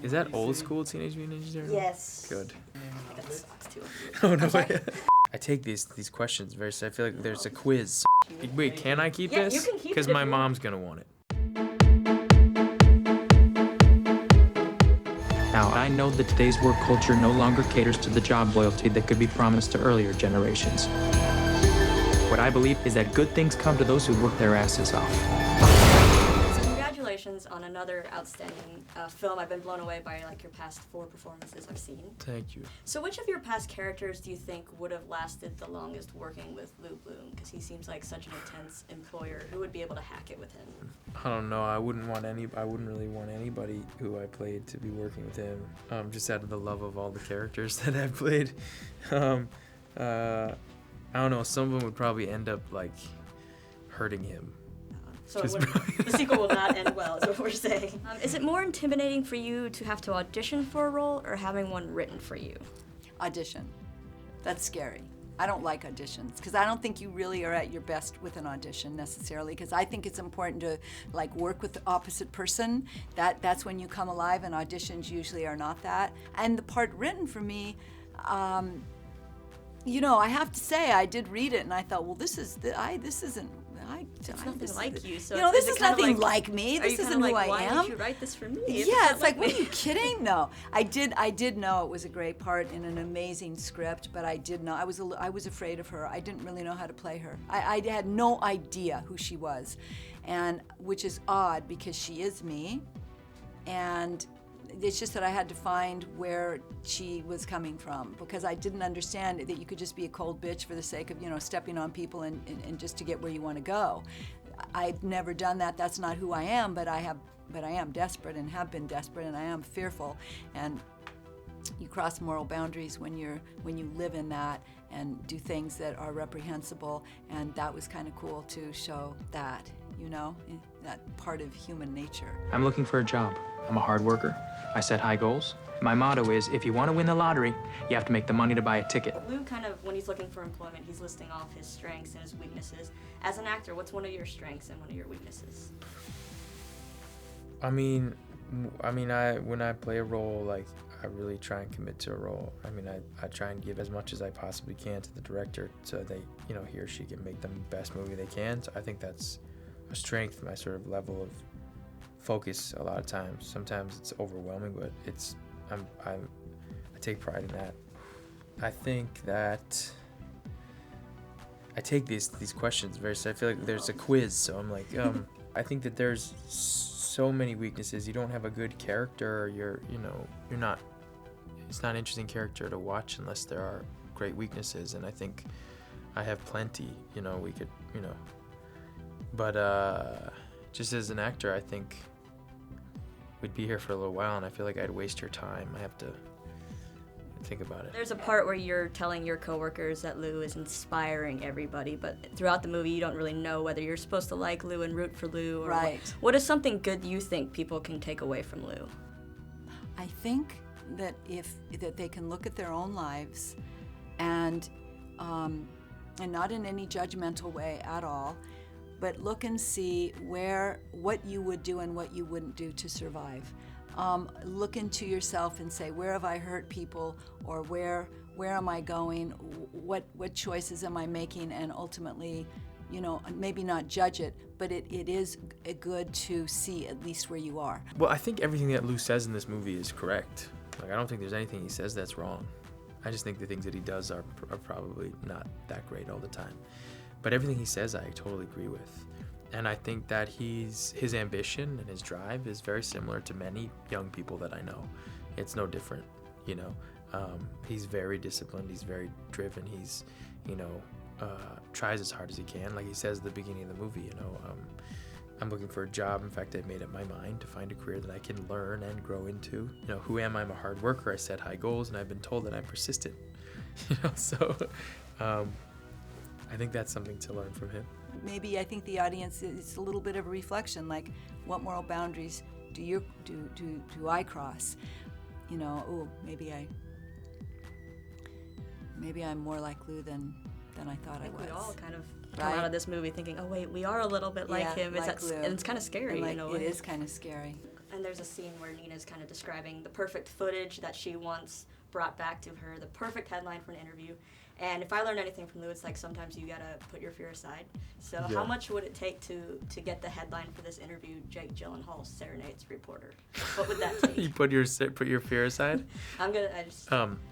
Is that old school Teenage Mutant Ninja Turtles? Yes. Good. I got the socks too. Oh no way. I take these questions very seriously. I feel like there's a quiz. Wait, can I keep this? You can keep it Because if my you mom's gonna want it. Now, I know that today's work culture no longer caters to the job loyalty that could be promised to earlier generations. What I believe is that good things come to those who work their asses off. So congratulations on another outstanding film. I've been blown away by your past 4 performances I've seen. Thank you. So which of your past characters do you think would have lasted the longest working with Lou Bloom? Because he seems like such an intense employer. Who would be able to hack it with him? I don't know. I wouldn't really want anybody who I played to be working with him. Just out of the love of all the characters that I've played. I don't know. Some of them would probably end up hurting him. So the sequel will not end well, is what we're saying. Is it more intimidating for you to have to audition for a role or having one written for you? Audition. That's scary. I don't like auditions because I don't think you really are at your best with an audition necessarily, because I think it's important to work with the opposite person. That's when you come alive, and auditions usually are not that. And the part written for me, I have to say I did read it and I thought, well, this isn't. It's nothing like you. So this is nothing like me. This isn't who I am. Why did you write this for me? Yeah, it's what are you kidding? No, I did know it was a great part in an amazing script, but I did know I was afraid of her. I didn't really know how to play her. I had no idea who she was, and which is odd because she is me, and it's just that I had to find where she was coming from, because I didn't understand that you could just be a cold bitch for the sake of, stepping on people and just to get where you want to go. I've never done that. That's not who I am, but I am desperate and have been desperate, and I am fearful. And you cross moral boundaries when you live in that and do things that are reprehensible, and that was kind of cool to show that, that part of human nature. I'm looking for a job. I'm a hard worker. I set high goals. My motto is, if you want to win the lottery, you have to make the money to buy a ticket. Lou when he's looking for employment, he's listing off his strengths and his weaknesses. As an actor, what's one of your strengths and one of your weaknesses? When I play a role, I really try and commit to a role. I try and give as much as I possibly can to the director so they, he or she can make the best movie they can. So I think that's a strength, my sort of level of focus a lot of times. Sometimes it's overwhelming, but I take pride in that. I think that I take these questions very seriously. I feel like there's a quiz, so I'm I think that there's so many weaknesses. You don't have a good character, you're not, it's not an interesting character to watch unless there are great weaknesses, and I think I have plenty, we could, but just as an actor, I think we'd be here for a little while, and I feel like I'd waste your time. I have to think about it. There's a part where you're telling your coworkers that Lou is inspiring everybody, but throughout the movie you don't really know whether you're supposed to like Lou and root for Lou, or right. What is something good you think people can take away from Lou? I think that that they can look at their own lives and not in any judgmental way at all, but look and see what you would do and what you wouldn't do to survive. Look into yourself and say, where have I hurt people, or where am I going? What choices am I making? And ultimately, maybe not judge it, but it is good to see at least where you are. Well, I think everything that Lou says in this movie is correct. I don't think there's anything he says that's wrong. I just think the things that he does are probably not that great all the time. But everything he says, I totally agree with. And I think that his ambition and his drive is very similar to many young people that I know. It's no different, He's very disciplined, he's very driven, he's, tries as hard as he can. Like he says at the beginning of the movie, I'm looking for a job. In fact, I've made up my mind to find a career that I can learn and grow into. Who am I? I'm a hard worker. I set high goals, and I've been told that I'm persistent. So I think that's something to learn from him. Maybe I think the audience, it's a little bit of a reflection, what moral boundaries do I cross? Maybe I'm more like Lou than I thought I was. We all kind of come out of this movie thinking, oh wait, we are a little bit like him. Like Lou. And it's kind of scary and in a way. It is kind of scary. And there's a scene where Nina's kind of describing the perfect footage that she wants brought back to her, the perfect headline for an interview. And if I learned anything from Lou, it's like sometimes you gotta put your fear aside. So how much would it take to get the headline for this interview, Jake Gyllenhaal serenades reporter? What would that take? You put your fear aside? I just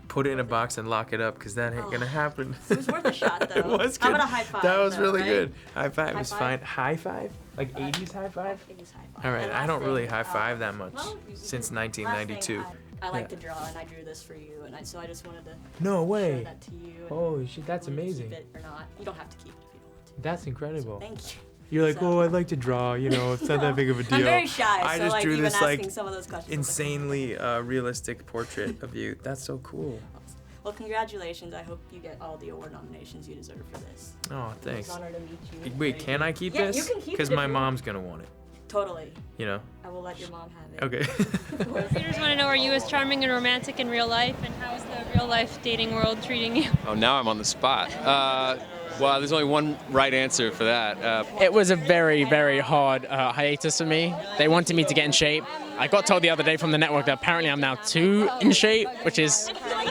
Put it in a box and lock it up, because that ain't gonna happen. It was worth a shot, though. It was good. How about a high five? That was though, really right? good. High five High was five? fine. High five? Like 80s high five? 80s high five. All right, And I last don't really thing, high five that much well, since last thing, 1992. I like Yeah. to draw, and I drew this for you, and so I just wanted to No show way. that to you. and Holy shit, that's whether you amazing. Keep it or not. You don't have to keep it if you don't want to. That's incredible. Thank you. You're like, So- oh, I'd like to draw. You know, it's not that big of a deal. I'm very shy, I so just like drew even this asking like some of those questions. insanely realistic portrait of you. That's so cool. Well, congratulations. I hope you get all the award nominations you deserve for this. Oh, thanks. It was an honor to meet you. Wait, can I keep Yeah, this? you can keep it Because if my you want. mom's gonna want it. Totally. You know. I will let your mom have it. Okay. Readers want to know, are you as charming and romantic in real life, and how is the real life dating world treating you? Oh, now I'm on the spot. Well, there's only one right answer for that. It was a very, very hard hiatus for me. They wanted me to get in shape. I got told the other day from the network that apparently I'm now too in shape, which is